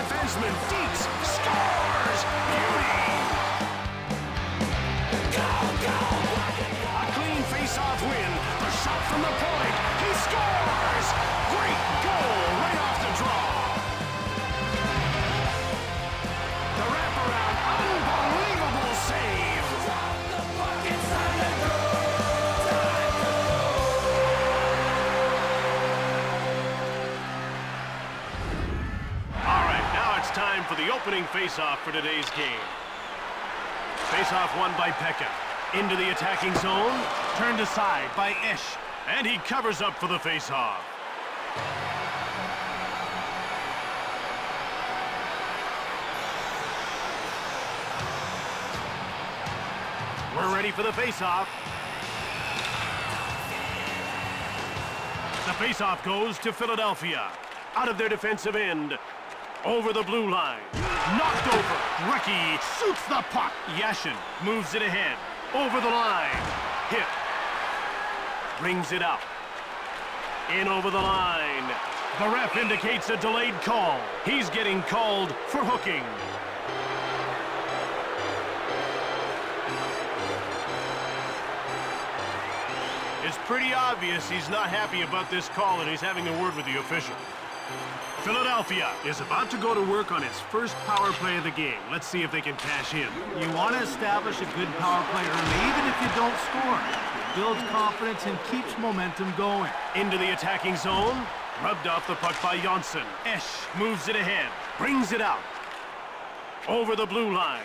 defenseman, Deeks, scores! Beauty! Go, go! A clean face-off win. The shot from the point. He scores! Great goal right off the draw. The wraparound, unbelievable save. All right, now it's time for the opening face-off for today's game. Face-off won by Pekka. Into the attacking zone, turned aside by Esch, and he covers up for the face-off. We're ready for the face-off. The face-off goes to Philadelphia. Out of their defensive end. Over the blue line. Knocked over. Ricky shoots the puck. Yashin moves it ahead. Over the line. Hit. Brings it out. In over the line. The ref indicates a delayed call. He's getting called for hooking. It's pretty obvious he's not happy about this call and he's having a word with the official. Philadelphia is about to go to work on its first power play of the game. Let's see if they can cash in. You want to establish a good power play early, even if you don't score. It builds confidence and keeps momentum going. Into the attacking zone. Rubbed off the puck by Jonsson. Esch moves it ahead. Brings it out. Over the blue line.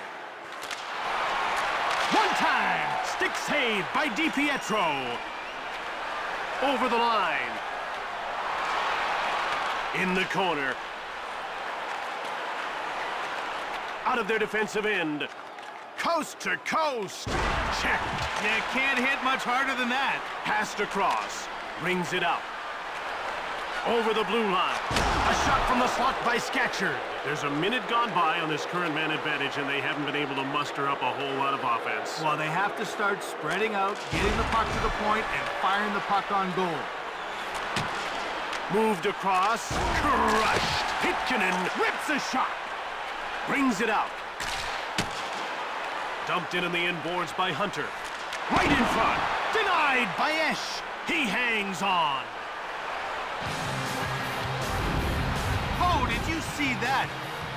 One time. Stick save by DiPietro. Over the line. In the corner. Out of their defensive end. Coast to coast. Checked. You can't hit much harder than that. Passed across. Brings it out. Over the blue line. A shot from the slot by Scatchard. There's a minute gone by on this current man advantage, and they haven't been able to muster up a whole lot of offense. Well, they have to start spreading out, getting the puck to the point, and firing the puck on goal. Moved across. Crushed. Hitkinen rips a shot. Brings it out. Dumped in on the inboards by Hunter. Right in front. Denied by Esch. He hangs on. Oh, did you see that?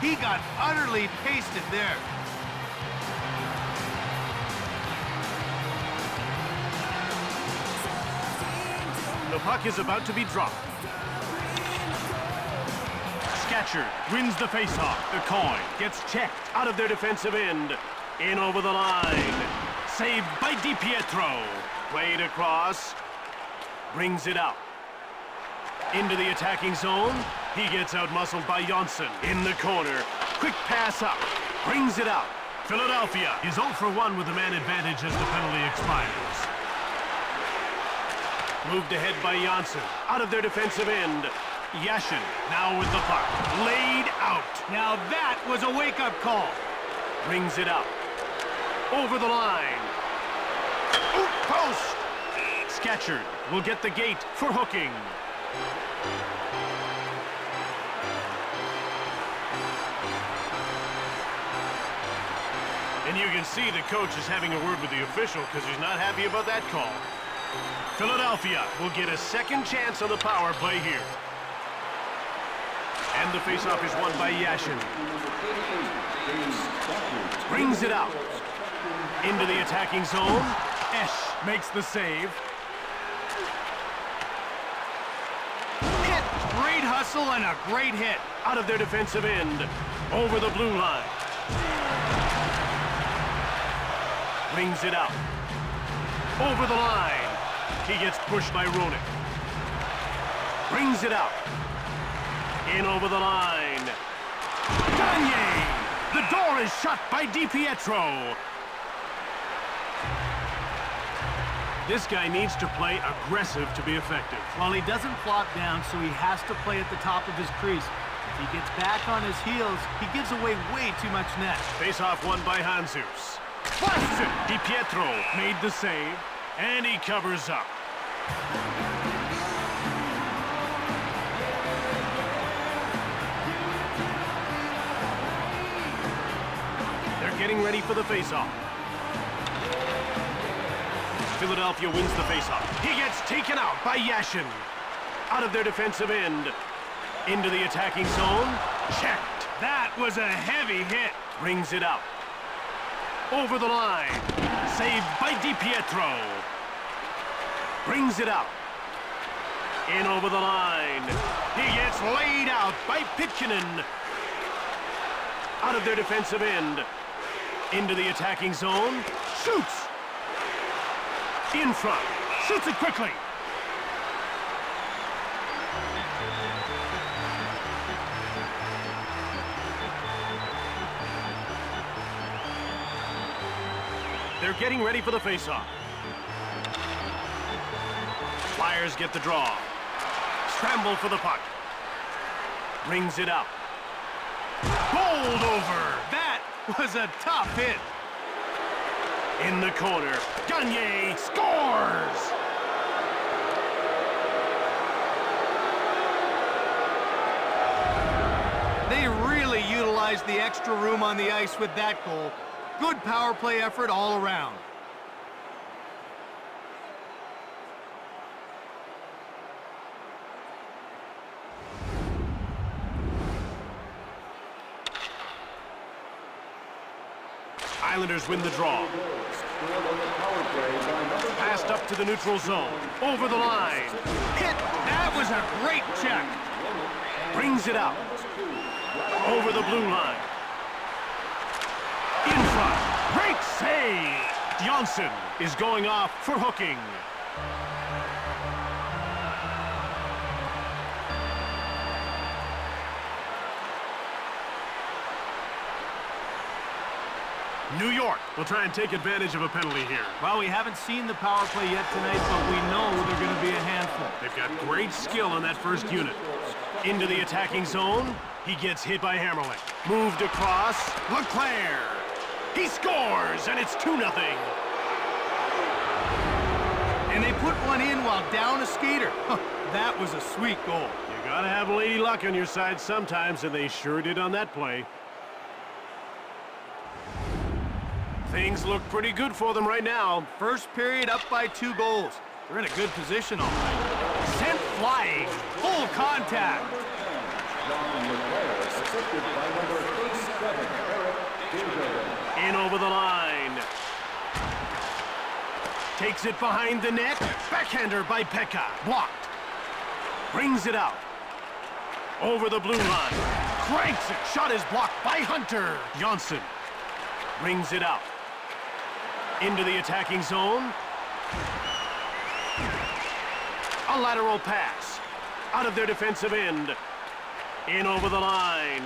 He got utterly pasted there. The puck is about to be dropped. Scatchard wins the faceoff. The coin gets checked out of their defensive end. In over the line. Saved by DiPietro. Played across. Brings it out. Into the attacking zone. He gets out-muscled by Jonsson. In the corner. Quick pass up. Brings it out. Philadelphia is 0 for 1 with the man advantage as the penalty expires. Moved ahead by Jonsson. Out of their defensive end. Yashin now with the puck. Laid out. Now that was a wake-up call. Brings it out. Over the line. Oop, post. Scatchard will get the gate for hooking. And you can see the coach is having a word with the official because he's not happy about that call. Philadelphia will get a second chance on the power play here. And the faceoff is won by Yashin. Brings it out. Into the attacking zone. Esch makes the save. Hit! Great hustle and a great hit. Out of their defensive end. Over the blue line. Brings it out. Over the line. He gets pushed by Roenick. Brings it out. In over the line. Gagne! The door is shut by DiPietro. This guy needs to play aggressive to be effective. Well, he doesn't flop down, so he has to play at the top of his crease. If he gets back on his heels, he gives away way too much net. Face-off won by Hanzus. Blasts it! DiPietro made the save, and he covers up. getting ready for the faceoff. Philadelphia wins the faceoff. He gets taken out by Yashin. Out of their defensive end. Into the attacking zone. Checked. That was a heavy hit. Brings it out. Over the line. Saved by DiPietro. Brings it out. In over the line. He gets laid out by Pitkinen. Out of their defensive end. Into the attacking zone. Shoots. In front. Shoots it quickly. They're getting ready for the faceoff. Flyers get the draw. Scramble for the puck. Brings it out. Bowled over. That was a tough hit. In the corner. Gagne scores! They really utilized the extra room on the ice with that goal. Good power play effort all around. Islanders win the draw. Passed up to the neutral zone. Over the line. Hit! That was a great check. Brings it out. Over the blue line. In front. Great save! Johnson is going off for hooking. New York will try and take advantage of a penalty here. Well, we haven't seen the power play yet tonight, but we know they're going to be a handful. They've got great skill in that first unit. Into the attacking zone. He gets hit by Hammerling. Moved across. LeClaire. He scores, and it's 2-0. And they put one in while down a skater. That was a sweet goal. You gotta have lady luck on your side sometimes, and they sure did on that play. Things look pretty good for them right now. First period up by 2 goals. They're in a good position all right. Sent flying. Full contact. In over the line. Takes it behind the net. Backhander by Pekka. Blocked. Brings it out. Over the blue line. Cranks it. Shot is blocked by Hunter. Johnson brings it out. Into the attacking zone. A lateral pass. Out of their defensive end. In over the line.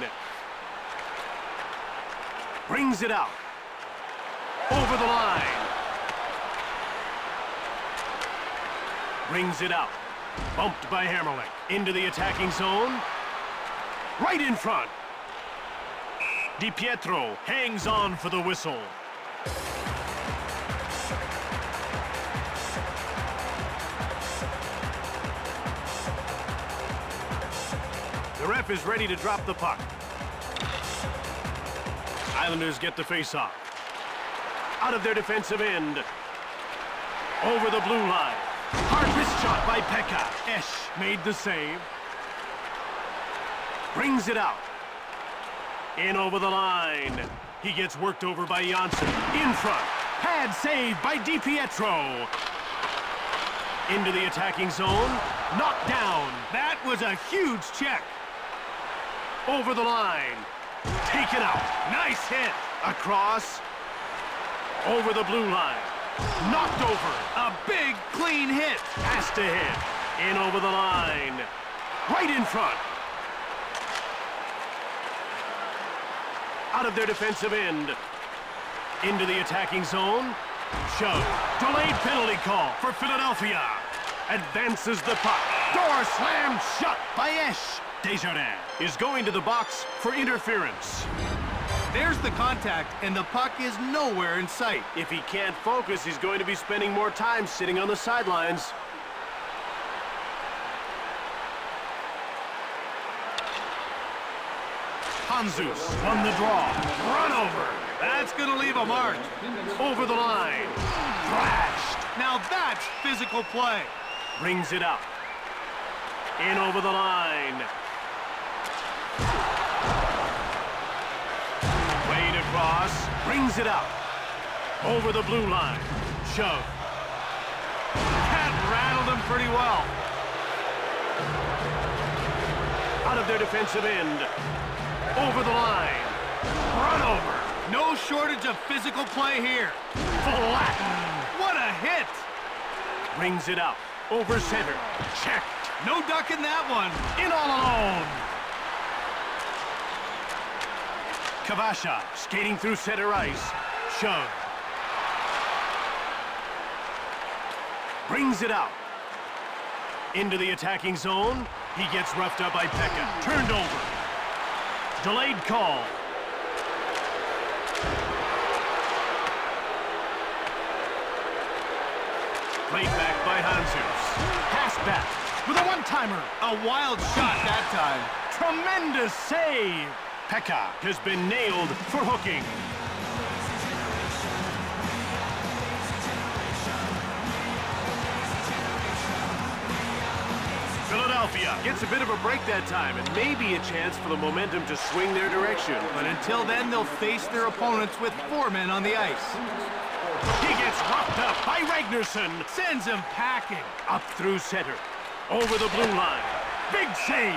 Brings it out. Over the line. Brings it out. Bumped by Hammerling. Into the attacking zone. Right in front. DiPietro hangs on for the whistle. The ref is ready to drop the puck. Islanders get the faceoff. Out of their defensive end. Over the blue line. Hard wrist shot by Pekka. Esch made the save. Brings it out. In over the line. He gets worked over by Janssen. In front. Pad save by DiPietro. Into the attacking zone. Knocked down. That was a huge check. Over the line. Taken out. Nice hit. Across. Over the blue line. Knocked over. A big, clean hit. Has to hit. In over the line. Right in front. Out of their defensive end. Into the attacking zone. Shove. Delayed penalty call for Philadelphia. Advances the puck. Door slammed shut by Esch. Desjardins is going to the box for interference. There's the contact, and the puck is nowhere in sight. If he can't focus, he's going to be spending more time sitting on the sidelines. Jesus won the draw. Run over. That's going to leave a mark. Over the line. Thrashed. Now that's physical play. Brings it up. In over the line. Played across. Brings it up. Over the blue line. Shove. That rattled him pretty well. Out of their defensive end. Over the line. Run over. No shortage of physical play here. Flattened. What a hit. Brings it up. Over center. Checked. No ducking that one. In all alone. Kavasha skating through center ice. Shove. Brings it out. Into the attacking zone. He gets roughed up by Pekka. Turned over. Delayed call. Played back by Hansers. Pass back with a one-timer. A wild shot that time. Tremendous save. Pekka has been nailed for hooking. Philadelphia gets a bit of a break that time and maybe a chance for the momentum to swing their direction. But until then, they'll face their opponents with 4 men on the ice. He gets roughed up by Ragnarsson. Sends him packing. Up through center. Over the blue line. Big save.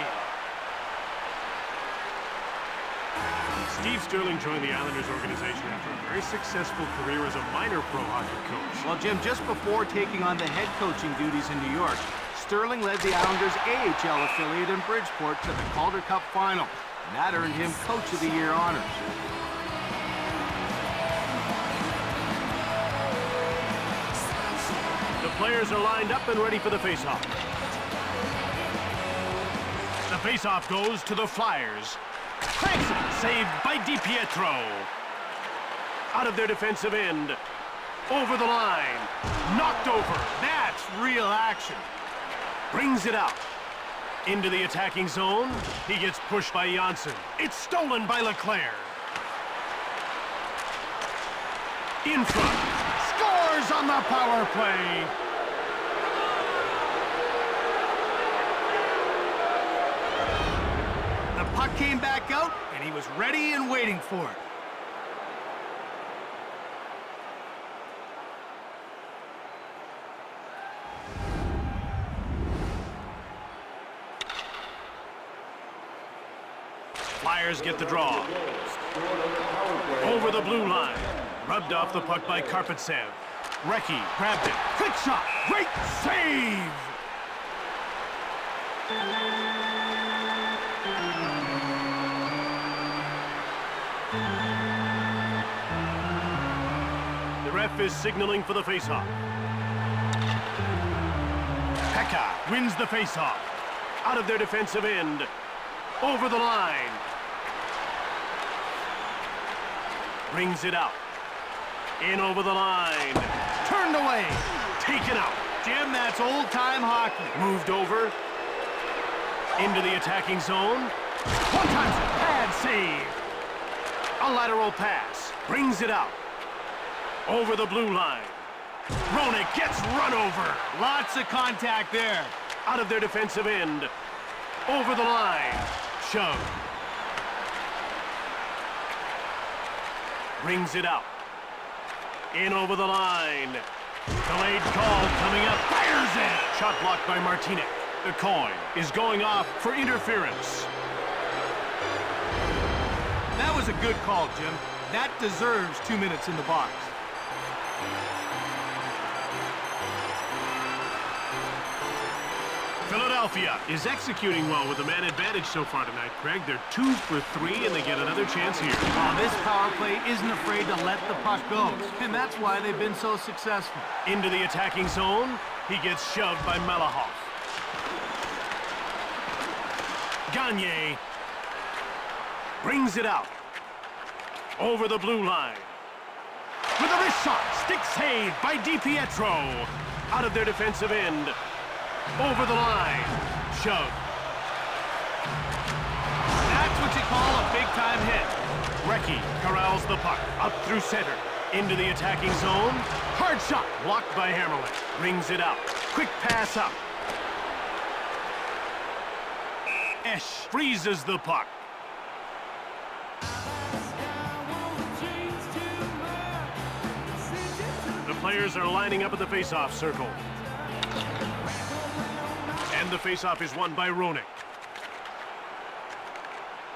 Steve Sterling joined the Islanders organization after a very successful career as a minor pro hockey coach. Well, Jim, just before taking on the head coaching duties in New York, Sterling led the Islanders' AHL affiliate in Bridgeport to the Calder Cup final, and that earned him Coach of the Year honors. The players are lined up and ready for the faceoff. The faceoff goes to the Flyers. Cranks it, saved by DiPietro. Out of their defensive end. Over the line. Knocked over. That's real action. Brings it out. Into the attacking zone. He gets pushed by Janssen. It's stolen by LeClaire. In front. Scores on the power play. The puck came back out, and he was ready and waiting for it. Flyers get the draw. Over the blue line. Rubbed off the puck by Karpatsev. Recchi grabbed it. Quick shot. Great save! The ref is signaling for the faceoff. Pekka wins the faceoff. Out of their defensive end. Over the line. Brings it out. In over the line. Turned away. Taken out. Jim, that's old-time hockey. Moved over. Into the attacking zone. One-time pad save. A lateral pass. Brings it out. Over the blue line. Roenick gets run over. Lots of contact there. Out of their defensive end. Over the line. Shove. Brings it out. In over the line. Delayed call coming up. Fires it. Shot blocked by Martinic. The coin is going off for interference. That was a good call, Jim. That deserves 2 minutes in the box. Philadelphia is executing well with a man advantage so far tonight, Craig. They're 2 for 3, and they get another chance here. Well, this power play isn't afraid to let the puck go, and that's why they've been so successful. Into the attacking zone, he gets shoved by Malahoff. Gagne brings it out. Over the blue line. With a wrist shot, stick save by DiPietro. Out of their defensive end. Over the line. Shove. That's what you call a big-time hit. Recchi Recchi corrals the puck up through center. Into the attacking zone. Hard shot. Blocked by Hammerling. Brings it out. Quick pass up. Esch freezes the puck. The players are lining up at the faceoff circle. And the faceoff is won by Roenick.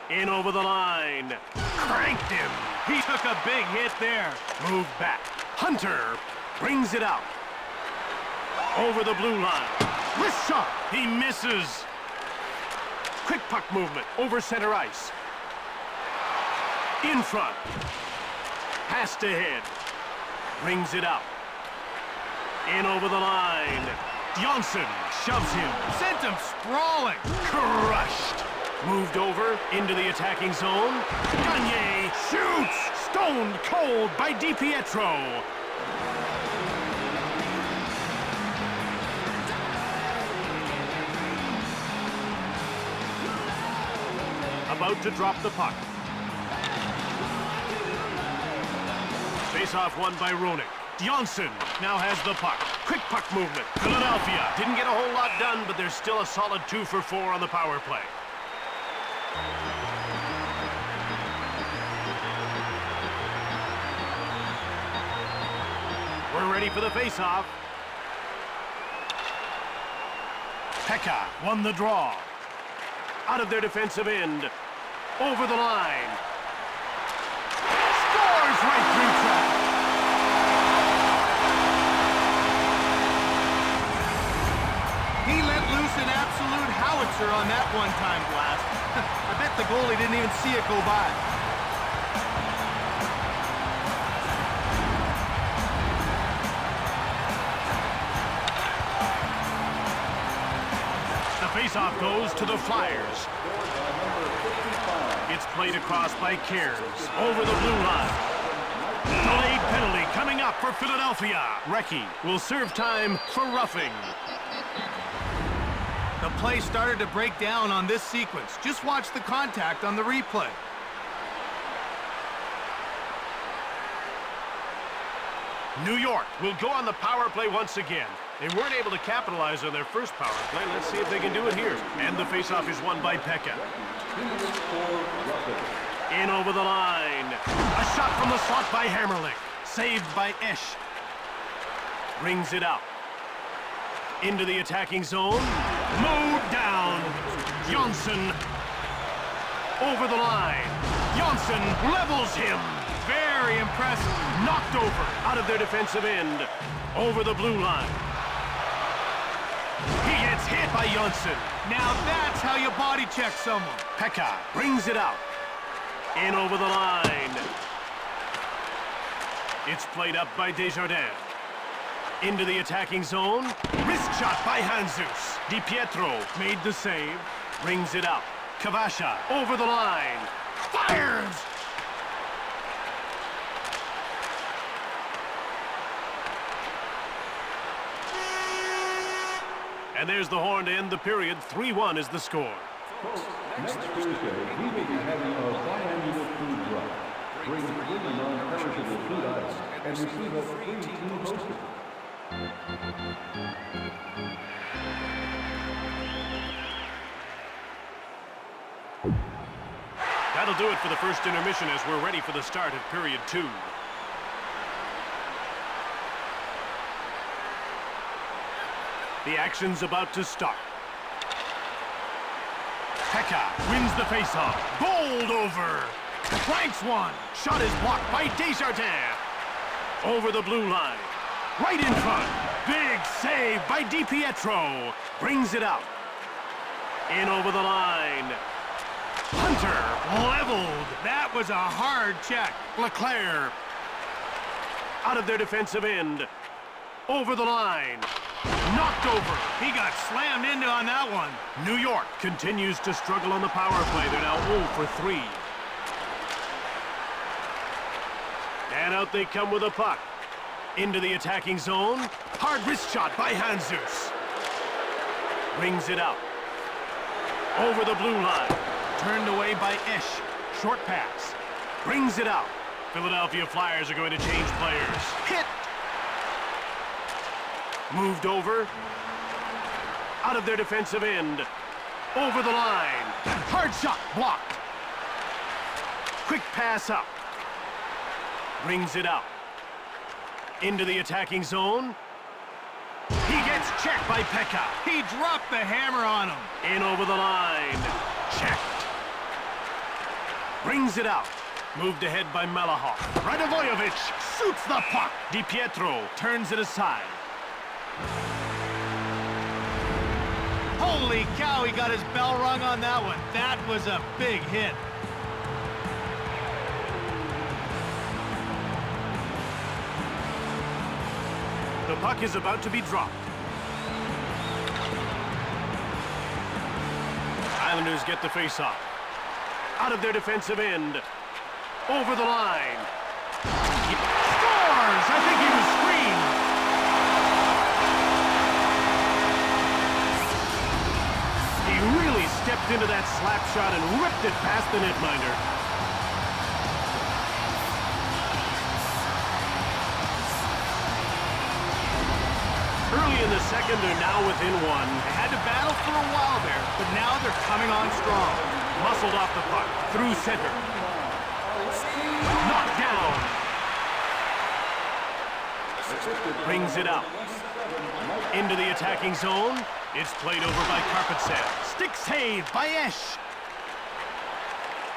In over the line. Cranked him. He took a big hit there. Moved back. Hunter brings it out. Over the blue line. Wrist shot. He misses. Quick puck movement over center ice. In front. Pass to head. Brings it out. In over the line. Johnson shoves him. Sent him sprawling. Crushed. Moved over into the attacking zone. Gagne shoots. Stoned cold by DiPietro. About to drop the puck. Face-off won by Roenick. Johnson now has the puck. Quick puck movement. Philadelphia didn't get a whole lot done, but there's still a solid 2 for 4 on the power play. We're ready for the face-off. Pekka won the draw. Out of their defensive end. Over the line. Scores right through traffic. He let loose an absolute howitzer on that one-time blast. I bet the goalie didn't even see it go by. The faceoff goes to the Flyers. It's played across by Cairns. Over the blue line. Delayed penalty coming up for Philadelphia. Recchi will serve time for roughing. The play started to break down on this sequence. Just watch the contact on the replay. New York will go on the power play once again. They weren't able to capitalize on their first power play. Let's see if they can do it here. And the faceoff is won by Pekka. In over the line. A shot from the slot by Hammerling. Saved by Esch. Brings it out. Into the attacking zone. Mowed down. Johnson. Over the line. Johnson levels him. Very impressive. Knocked over out of their defensive end. Over the blue line. He gets hit by Johnson. Now that's how you body check someone. Pekka brings it out. In over the line. It's played up by Desjardins. Into the attacking zone. Wrist shot by Hanzus. DiPietro made the save. Brings it out. Kavasha over the line. Fires! And there's the horn to end the period. 3-1 is the score. Next Thursday, we will be having a biannual food drive. Bring 3 non-perishable food items and receive a free team poster. That'll do it for the first intermission as we're ready for the start of period 2. The action's about to start. Pekka wins the faceoff. Bowled over. Flanks one. Shot is blocked by Desjardins. Over the blue line. Right in front. Big save by DiPietro. Brings it out. In over the line. Hunter leveled. That was a hard check. Leclerc. Out of their defensive end. Over the line. Knocked over. He got slammed into on that one. New York continues to struggle on the power play. They're now 0 for 3. And out they come with a puck. Into the attacking zone. Hard wrist shot by Hanzus. Brings it out. Over the blue line. Turned away by Esch. Short pass. Brings it out. Philadelphia Flyers are going to change players. Hit! Moved over. Out of their defensive end. Over the line. Hard shot blocked. Quick pass up. Brings it out. Into the attacking zone. He gets checked by Pekka. He dropped the hammer on him. In over the line. Checked. Brings it out. Moved ahead by Malahoff. Radovojevic shoots the puck. DiPietro turns it aside. Holy cow, he got his bell rung on that one. That was a big hit. The puck is about to be dropped. Islanders get the face-off. Out of their defensive end. Over the line. He scores! I think he was screened. He really stepped into that slap shot and ripped it past the netminder. Early in the second, they're now within one. They had to battle for a while there, but now they're coming on strong. Muscled off the puck, through center. Knocked down. Brings it out. Into the attacking zone. It's played over by Carpetset. Stick save by Esch.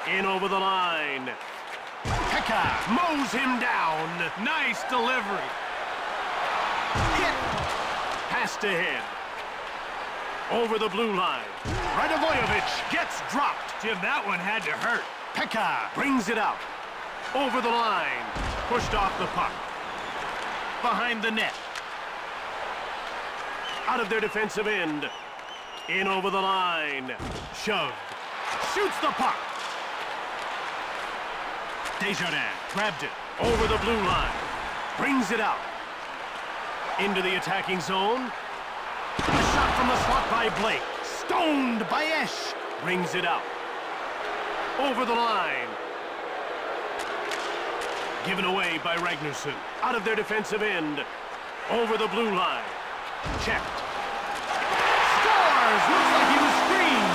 In over the line. Pekka mows him down. Nice delivery. Hit. Passed ahead. Over the blue line. Radovojevic gets dropped. Jim, that one had to hurt. Pekka brings it out. Over the line. Pushed off the puck. Behind the net. Out of their defensive end. In over the line. Shoved. Shoots the puck. Desjardins grabbed it. Over the blue line. Brings it out. Into the attacking zone. A shot from the slot by Blake. Stoned by Esch. Brings it out. Over the line. Given away by Ragnarsson. Out of their defensive end. Over the blue line. Checked. Scores! Looks like he was screened.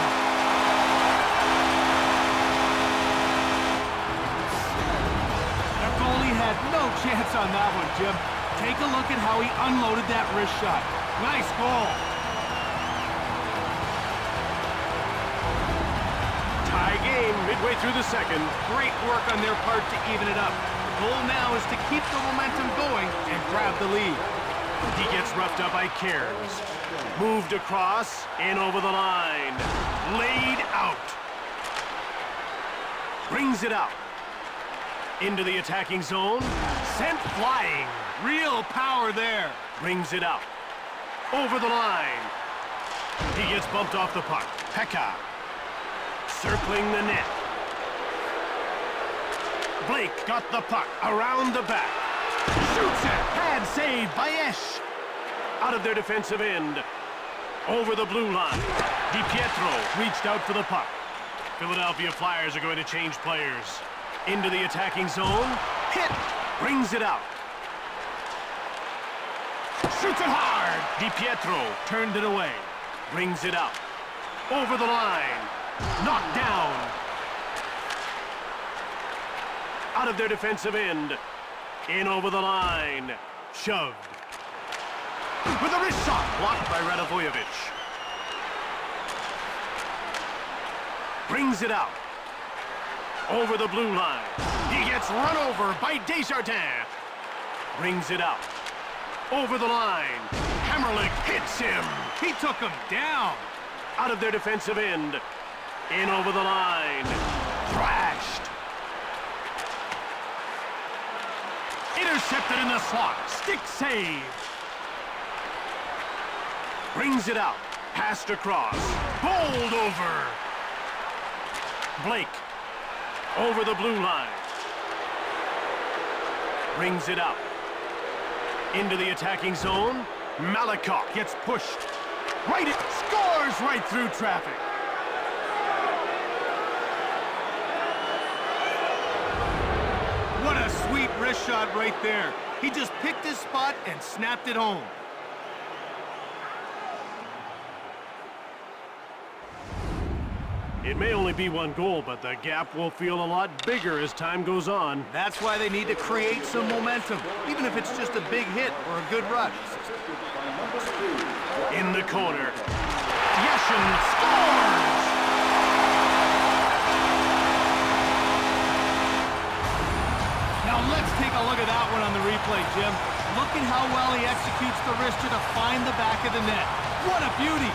The goalie had no chance on that one, Jim. Take a look at how he unloaded that wrist shot. Nice goal. Tie game midway through the second. Great work on their part to even it up. The goal now is to keep the momentum going and grab the lead. He gets roughed up by Cairns. Moved across, in over the line. Laid out. Brings it out. Into the attacking zone. Sent flying. Real power there. Brings it out. Over the line. He gets bumped off the puck. Pekka. Circling the net. Blake got the puck around the back. Shoots it. Bad save by Esch. Out of their defensive end. Over the blue line. DiPietro reached out for the puck. Philadelphia Flyers are going to change players. Into the attacking zone. Hit. Brings it out. Shoots it hard. DiPietro turned it away. Brings it out. Over the line. Knocked down. Out of their defensive end. In over the line. Shoved. With a wrist shot. Blocked by Radovojevic. Brings it out. Over the blue line. He gets run over by Desjardins. Brings it out. Over the line. Hammerlick hits him. He took him down. Out of their defensive end. In over the line. Thrashed. Intercepted in the slot. Stick save. Brings it out. Passed across. Bowled over. Blake. Over the blue line. Brings it out. Into the attacking zone. Malakoff gets pushed. Right, it scores right through traffic. Sweet wrist shot right there. He just picked his spot and snapped it home. It may only be one goal, but the gap will feel a lot bigger as time goes on. That's why they need to create some momentum, even if it's just a big hit or a good rush. In the corner, Yashin scores! Now let's take a look at that one on the replay, Jim. Look at how well he executes the wrister to find the back of the net. What a beauty!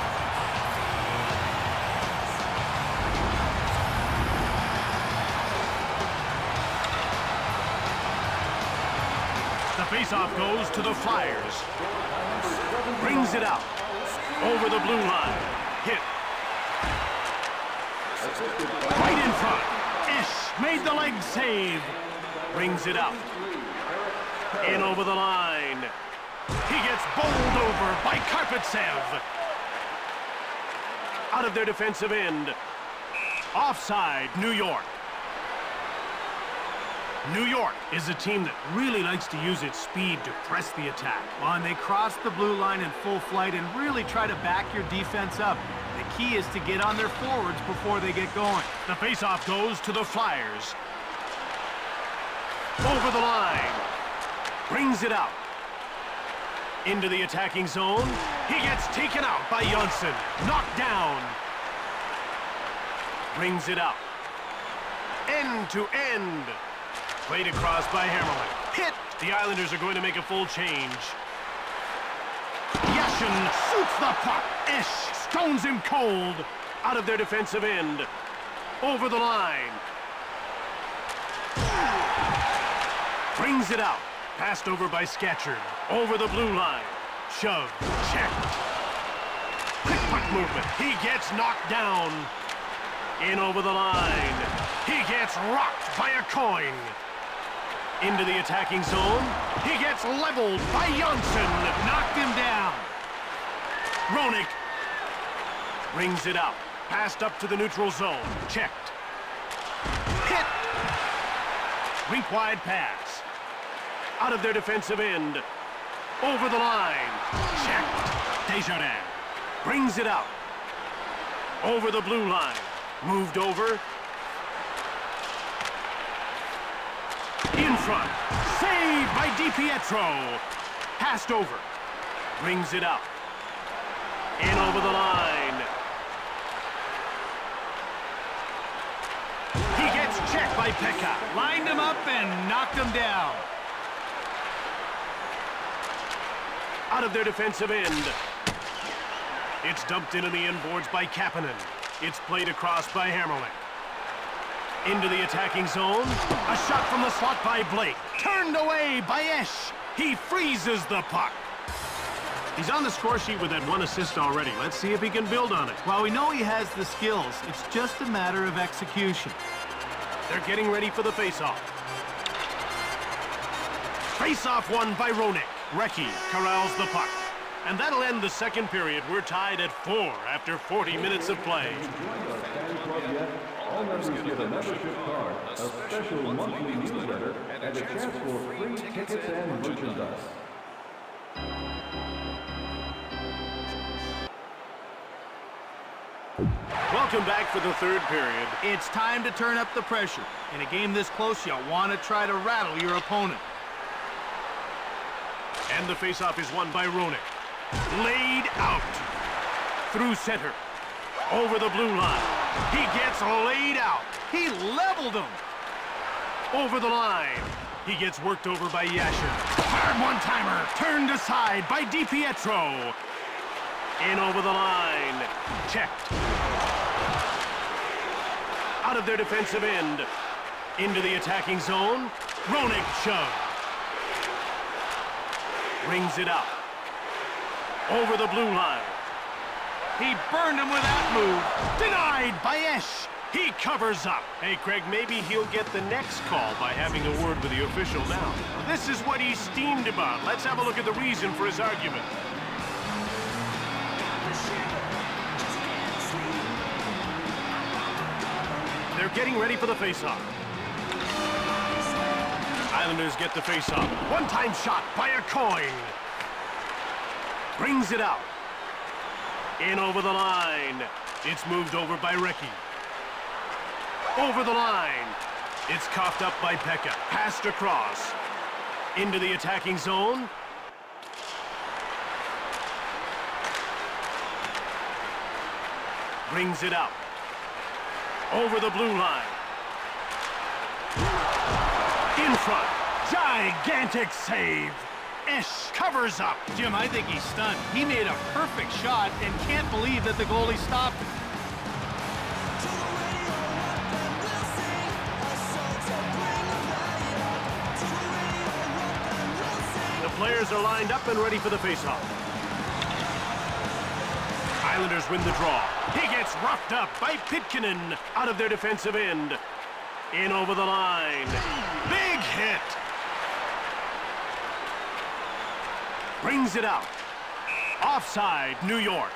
The faceoff goes to the Flyers. Brings it out. Over the blue line. Hit. Right in front. Esch made the leg save. Brings it out. In over the line. He gets bowled over by Karpatsev. Out of their defensive end. Offside, New York. New York is a team that really likes to use its speed to press the attack. Well, and they cross the blue line in full flight and really try to back your defense up. The key is to get on their forwards before they get going. The faceoff goes to the Flyers. Over the line. Brings it out. Into the attacking zone. He gets taken out by Janssen. Knocked down. Brings it out. End to end. Played across by Hammerling. Hit! The Islanders are going to make a full change. Yashin shoots the puck. Esch stones him cold. Out of their defensive end. Over the line. Brings it out. Passed over by Scatchard. Over the blue line. Shove. Checked. Quick puck movement. He gets knocked down. In over the line. He gets rocked by a coin. Into the attacking zone. He gets leveled by Janssen. Knocked him down. Roenick brings it out. Passed up to the neutral zone. Checked. Hit. Rink wide pass. Out of their defensive end. Over the line. Checked. Desjardins brings it out. Over the blue line. Moved over. In front. Saved by DiPietro. Passed over. Brings it out. In over the line. He gets checked by Pekka. Lined him up and knocked him down. Out of their defensive end. It's dumped into the inboards by Kapanen. It's played across by Hammerling. Into the attacking zone. A shot from the slot by Blake. Turned away by Esch. He freezes the puck. He's on the score sheet with that one assist already. Let's see if he can build on it. Well, we know he has the skills. It's just a matter of execution. They're getting ready for the faceoff. Faceoff won by Roenick. Recchi corrals the puck. And that'll end the second period. We're tied at 4 after 40 minutes of play. All members get a membership card, a special monthly newsletter, and a chance for free tickets and merchandise. Welcome back for the third period. It's time to turn up the pressure. In a game this close, you want to try to rattle your opponent. And the faceoff is won by Roenick. Laid out. Through center. Over the blue line. He gets laid out. He leveled him. Over the line. He gets worked over by Yashin. Hard one-timer. Turned aside by DiPietro. In over the line. Checked. Out of their defensive end. Into the attacking zone. Roenick shove. Brings it out. Over the blue line. He burned him with that move. Denied by Esch. He covers up. Hey, Craig, maybe he'll get the next call by having a word with the official now. This is what he's steamed about. Let's have a look at the reason for his argument. They're getting ready for the faceoff. Islanders get the face-off. One-time shot by a coin. Brings it out. In over the line. It's moved over by Recchi. Over the line. It's coughed up by Pekka. Passed across. Into the attacking zone. Brings it out. Over the blue line. In front. Gigantic save. Esch covers up. Jim, I think he's stunned. He made a perfect shot and can't believe that the goalie stopped it. The players are lined up and ready for the faceoff. Islanders win the draw. He gets roughed up by Pitkanen out of their defensive end. In over the line. Big hit. Brings it out. Offside, New York.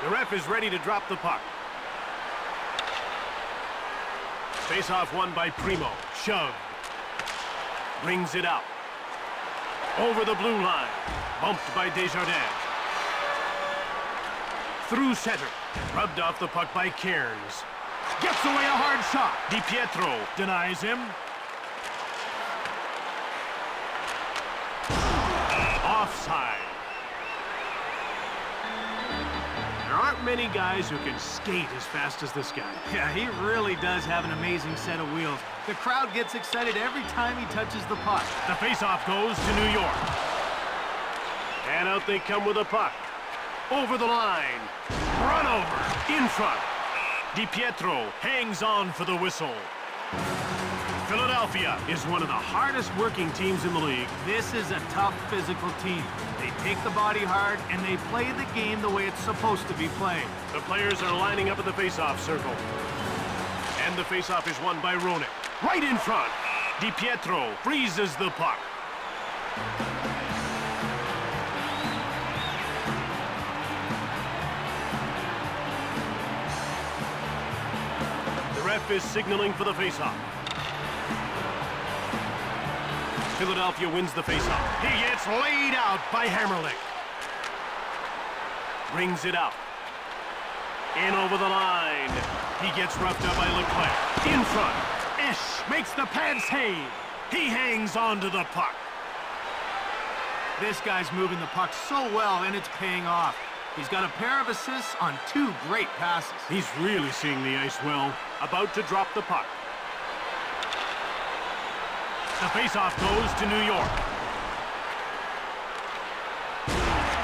The ref is ready to drop the puck. Face-off won by Primo. Shoved. Brings it out. Over the blue line. Bumped by Desjardins. Through center. Rubbed off the puck by Cairns. Gets away a hard shot. DiPietro denies him. Offside. There aren't many guys who can skate as fast as this guy. Yeah, he really does have an amazing set of wheels. The crowd gets excited every time he touches the puck. The faceoff goes to New York. And out they come with a puck. Over the line. Run over. In front. DiPietro hangs on for the whistle. Philadelphia is one of the hardest working teams in the league. This is a tough physical team. They take the body hard and they play the game the way it's supposed to be played. The players are lining up at the faceoff circle. And the faceoff is won by Roenick. Right in front. DiPietro freezes the puck. The ref is signaling for the faceoff. Philadelphia wins the faceoff. He gets laid out by Hammerlick. Brings it out. In over the line. He gets roughed up by Leclerc. In front. Esch makes the pad save. He hangs on to the puck. This guy's moving the puck so well, and it's paying off. He's got a pair of assists on 2 great passes. He's really seeing the ice well. About to drop the puck. The faceoff goes to New York.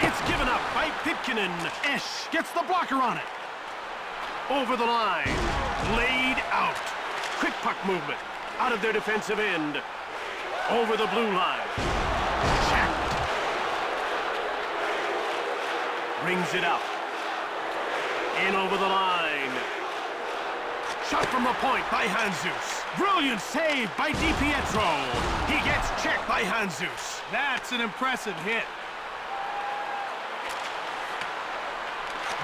It's given up by Pitkanen. Esch gets the blocker on it. Over the line. Laid out. Quick puck movement. Out of their defensive end. Over the blue line. Checked. Brings it out. In over the line. Shot from the point by Jesus. Brilliant save by DiPietro. He gets checked by Jesus. That's an impressive hit.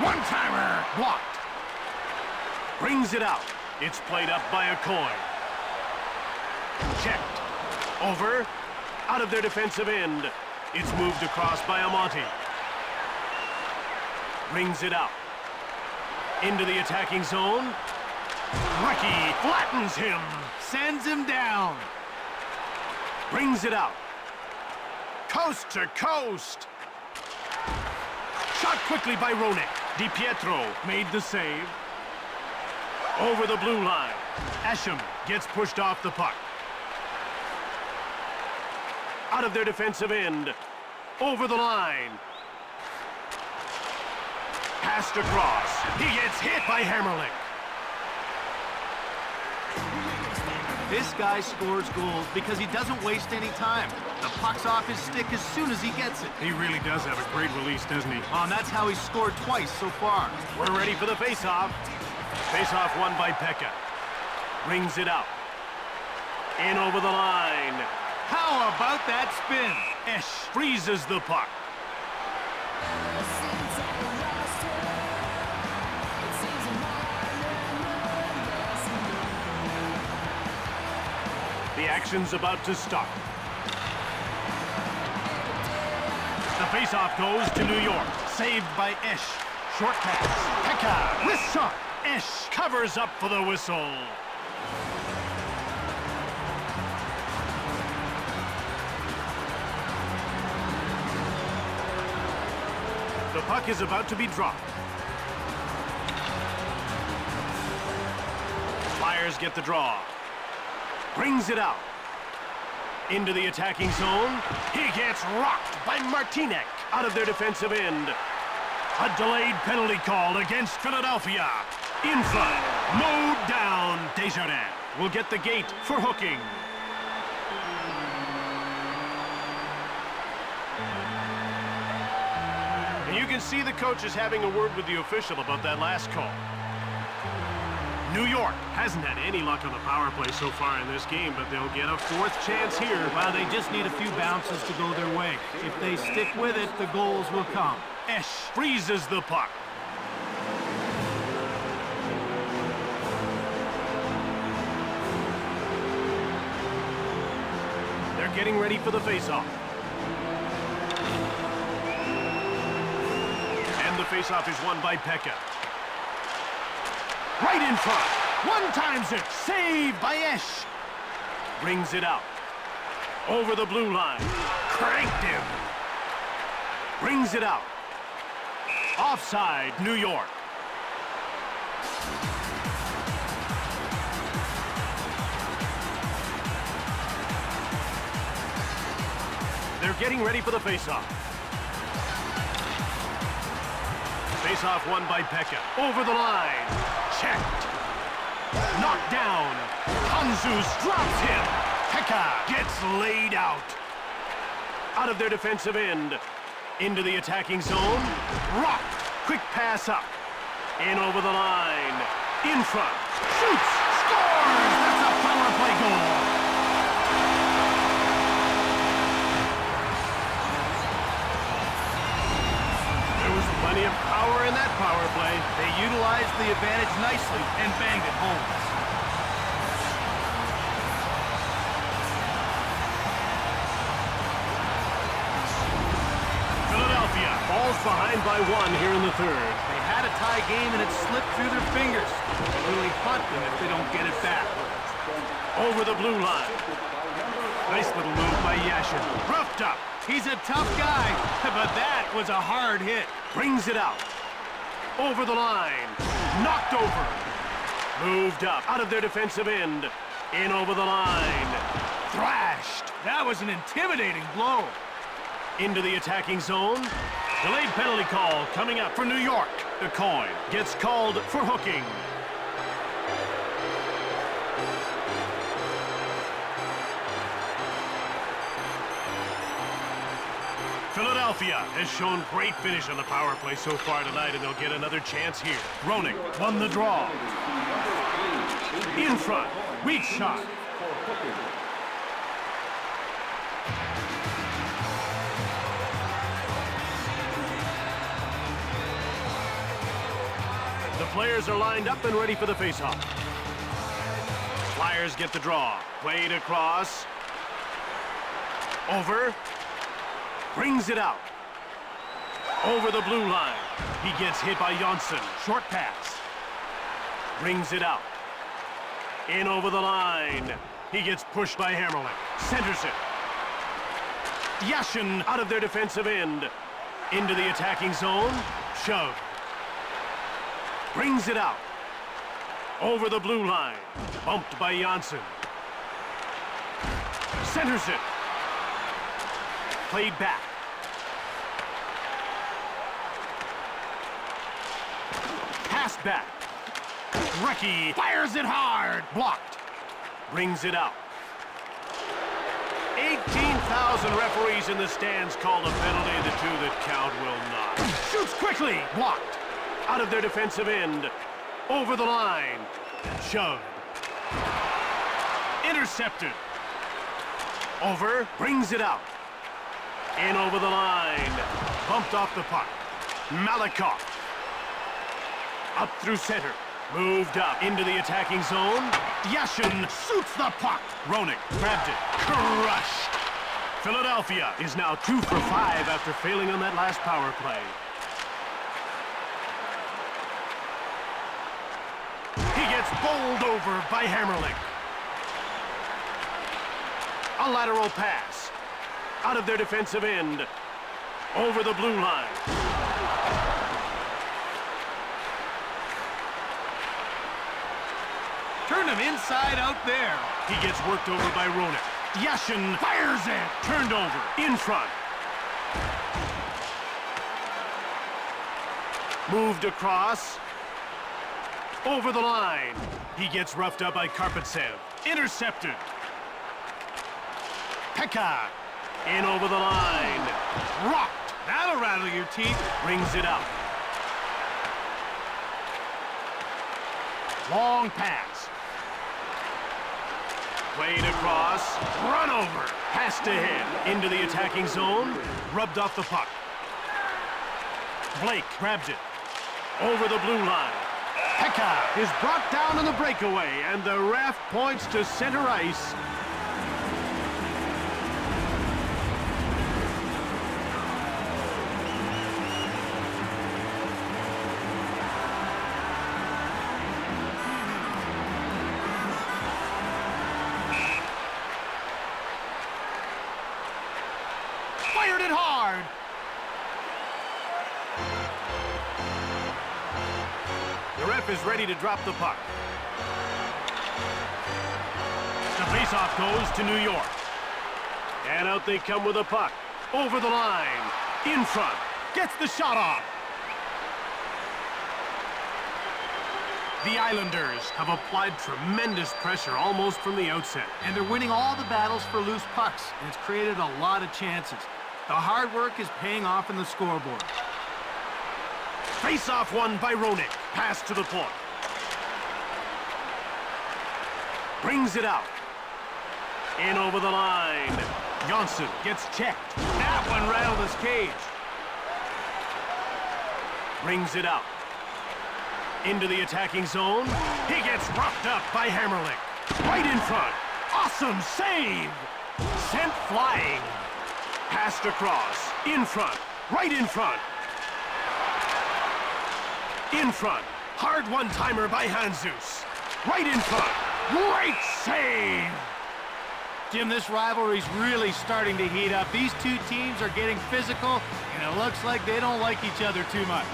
One-timer. Blocked. Brings it out. It's played up by a coin. Checked. Over. Out of their defensive end. It's moved across by Amati. Brings it out. Into the attacking zone. Recchi flattens him. Sends him down. Brings it out. Coast to coast. Shot quickly by Roenick. DiPietro made the save. Over the blue line. Esham gets pushed off the puck. Out of their defensive end. Over the line. Passed across. He gets hit by Hammerlick. This guy scores goals because he doesn't waste any time. The puck's off his stick as soon as he gets it. He really does have a great release, doesn't he? Oh, and that's how he's scored twice so far. We're ready for the faceoff. Faceoff won by Pekka. Brings it out. In over the line. How about that spin? Esch freezes the puck. The action's about to start. The faceoff goes to New York. Saved by Esch. Short pass. Pekka. Wrist shot. Esch covers up for the whistle. The puck is about to be dropped. Flyers get the draw. Brings it out. Into the attacking zone. He gets rocked by Martinek out of their defensive end. A delayed penalty call against Philadelphia. In front. Mowed down. Desjardins will get the gate for hooking. And you can see the coach is having a word with the official about that last call. New York hasn't had any luck on the power play so far in this game, but they'll get a fourth chance here. Well, they just need a few bounces to go their way. If they stick with it, the goals will come. Esch freezes the puck. They're getting ready for the faceoff. And the faceoff is won by Pekka. Right in front. One times it. Saved by Esch. Brings it out. Over the blue line. Cranked him. Brings it out. Offside, New York. They're getting ready for the faceoff. Faceoff won by Pekka. Over the line. Checked. Knocked down. Hanzus drops him. Pekka gets laid out. Out of their defensive end. Into the attacking zone. Rocked. Quick pass up. In over the line. In front. Shoots. Scores! That's a power play goal. There was plenty of power in that power play. They utilized the advantage nicely and banged it home. Falls behind by one here in the third. They had a tie game and it slipped through their fingers. It'll really hunt them if they don't get it back. Over the blue line. Nice little move by Yashin. Roughed up. He's a tough guy, but that was a hard hit. Brings it out. Over the line. Knocked over. Moved up. Out of their defensive end. In over the line. Thrashed. That was an intimidating blow. Into the attacking zone. Delayed penalty call coming up for New York. The coin gets called for hooking. Philadelphia has shown great finish on the power play so far tonight, and they'll get another chance here. Roenick won the draw. In front. Weak shot. The players are lined up and ready for the faceoff. Flyers get the draw. Played across. Over. Brings it out. Over the blue line. He gets hit by Jonsson. Short pass. Brings it out. In over the line. He gets pushed by Hammerlick. Centers it. Yashin out of their defensive end. Into the attacking zone. Shove. Brings it out. Over the blue line. Bumped by Jonsson. Centers it. Played back. Passed back. Recchi fires it hard. Blocked. Brings it out. 18,000 referees in the stands call a penalty. The two that count will not. Shoots quickly. Blocked. Out of their defensive end. Over the line. Shoved. Intercepted. Over. Brings it out. In over the line. Bumped off the puck. Malakoff. Up through center. Moved up into the attacking zone. Yashin shoots the puck. Roenick grabbed it. Crushed. Philadelphia is now 2 for 5 after failing on that last power play. He gets bowled over by Hammerlick. A lateral pass. Out of their defensive end. Over the blue line. Turn him inside out there. He gets worked over by Roenick. Yashin fires it. Turned over. In front. Moved across. Over the line. He gets roughed up by Karpatsev. Intercepted. Pekka. In over the line. Rocked. That'll rattle your teeth. Brings it out. Long pass. Played across. Run over. Passed ahead. Into the attacking zone. Rubbed off the puck. Blake grabs it. Over the blue line. Pekka is brought down on the breakaway, and the ref points to center ice. Fired it hard. The ref is ready to drop the puck. The faceoff goes to New York. And out they come with the puck. Over the line. In front. Gets the shot off. The Islanders have applied tremendous pressure almost from the outset. And they're winning all the battles for loose pucks, and it's created a lot of chances. The hard work is paying off in the scoreboard. Face-off won by Roenick. Pass to the point. Brings it out. In over the line. Johnson gets checked. That one rattled his cage. Brings it out. Into the attacking zone. He gets roughed up by Hammerlick. Right in front. Awesome save. Sent flying. Passed across. In front. Right in front. In front. Hard one-timer by Hanzus. Right in front. Great save. Jim, this rivalry's really starting to heat up. These two teams are getting physical, and it looks like they don't like each other too much.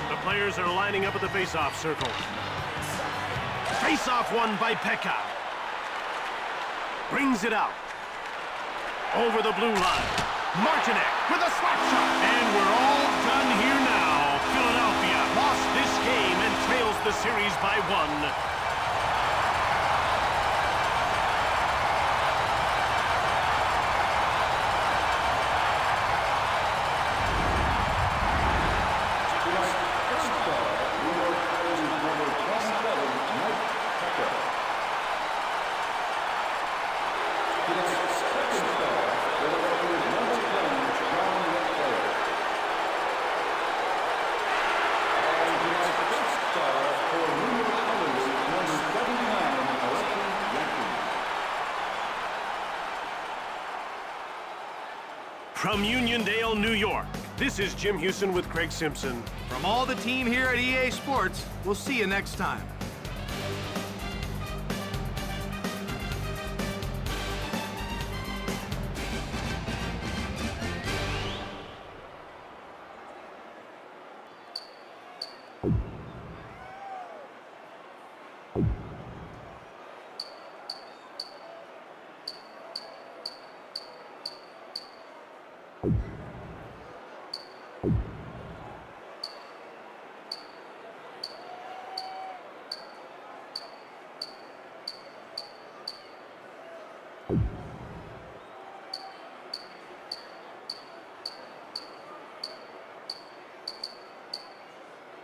The players are lining up at the face-off circle. Face-off won by Pekka. Brings it out. Over the blue line. Martinek with a slap shot. And we're all done here now. Philadelphia lost this game and trails the series by 1. From Uniondale, New York, this is Jim Houston with Craig Simpson. From all the team here at EA Sports, we'll see you next time.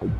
You